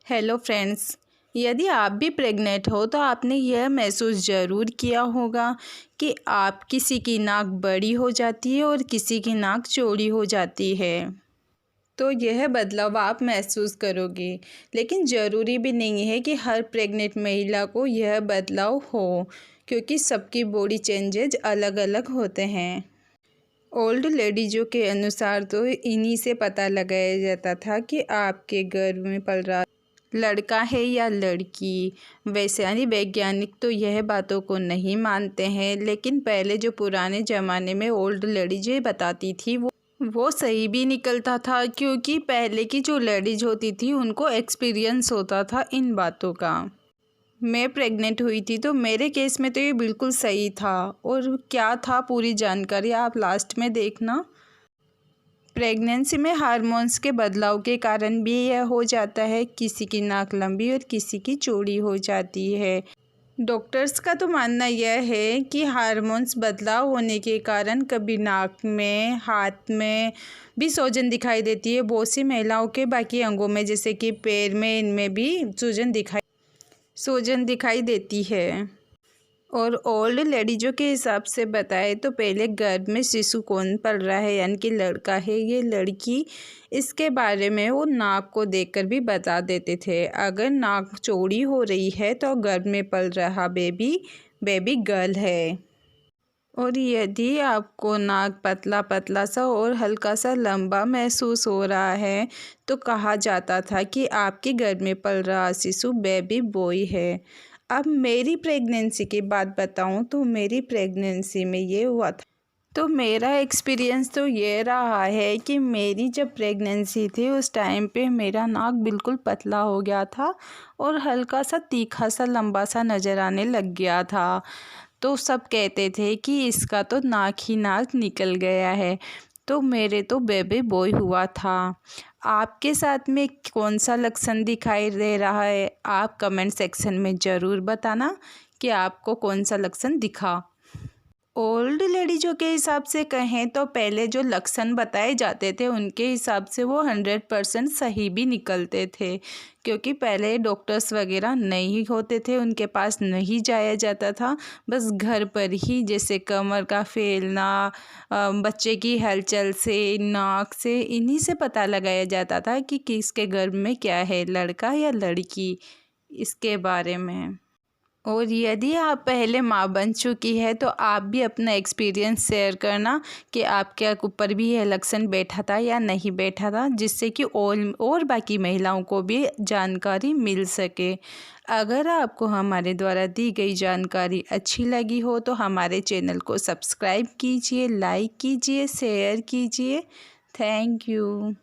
Hello friends, यदि आप भी प्रेग्नेंट हो तो आपने यह महसूस ज़रूर किया होगा कि आप किसी की नाक बड़ी हो जाती है और किसी की नाक चौड़ी हो जाती है। तो यह बदलाव आप महसूस करोगे, लेकिन ज़रूरी भी नहीं है कि हर प्रेग्नेंट महिला को यह बदलाव हो, क्योंकि सबकी बॉडी चेंजेज अलग अलग होते हैं। ओल्ड लेडीज़ों के अनुसार तो इन्हीं से पता लगाया जाता था कि आपके गर्भ में पल रहा लड़का है या लड़की। वैसे यानी वैज्ञानिक तो यह बातों को नहीं मानते हैं, लेकिन पहले जो पुराने ज़माने में ओल्ड लेडीज ये बताती थी वो सही भी निकलता था, क्योंकि पहले की जो लेडीज होती थी उनको एक्सपीरियंस होता था इन बातों का। मैं प्रेग्नेंट हुई थी तो मेरे केस में तो ये बिल्कुल सही था। और क्या था पूरी जानकारी आप लास्ट में देखना। प्रेगनेंसी में हार्मोन्स के बदलाव के कारण भी यह हो जाता है, किसी की नाक लंबी और किसी की चौड़ी हो जाती है। डॉक्टर्स का तो मानना यह है कि हार्मोन्स बदलाव होने के कारण कभी नाक में, हाथ में भी सूजन दिखाई देती है। बहुत सी महिलाओं के बाकी अंगों में, जैसे कि पैर में, इनमें भी सूजन दिखाई देती है। और ओल्ड लेडीज़ों के हिसाब से बताएं तो पहले गर्भ में शिशु कौन पल रहा है, यानी कि लड़का है ये लड़की, इसके बारे में वो नाक को देखकर भी बता देते थे। अगर नाक चौड़ी हो रही है तो गर्भ में पल रहा बेबी गर्ल है। और यदि आपको नाक पतला पतला सा और हल्का सा लंबा महसूस हो रहा है तो कहा जाता था कि आपके गर्भ में पल रहा शिशु बेबी बॉय है। अब मेरी प्रेगनेंसी की बात बताऊं तो मेरी प्रेगनेंसी में ये हुआ था। तो मेरा एक्सपीरियंस तो ये रहा है कि मेरी जब प्रेगनेंसी थी उस टाइम पे मेरा नाक बिल्कुल पतला हो गया था और हल्का सा तीखा सा लंबा सा नज़र आने लग गया था। तो सब कहते थे कि इसका तो नाक ही नाक निकल गया है। तो मेरे तो बेबी बॉय हुआ था। आपके साथ में कौन सा लक्षण दिखाई दे रहा है, आप कमेंट सेक्शन में ज़रूर बताना कि आपको कौन सा लक्षण दिखा। ओल्ड लेडीज़ों के हिसाब से कहें तो पहले जो लक्षण बताए जाते थे उनके हिसाब से वो 100% सही भी निकलते थे, क्योंकि पहले डॉक्टर्स वगैरह नहीं होते थे, उनके पास नहीं जाया जाता था। बस घर पर ही जैसे कमर का फैलना, बच्चे की हलचल से, नाक से, इन्हीं से पता लगाया जाता था कि किसके गर्भ में क्या है, लड़का या लड़की, इसके बारे में। और यदि आप पहले माँ बन चुकी है तो आप भी अपना एक्सपीरियंस शेयर करना कि आपके ऊपर भी यह लक्षण बैठा था या नहीं बैठा था, जिससे कि और बाकी महिलाओं को भी जानकारी मिल सके। अगर आपको हमारे द्वारा दी गई जानकारी अच्छी लगी हो तो हमारे चैनल को सब्सक्राइब कीजिए, लाइक कीजिए, शेयर कीजिए। Thank you.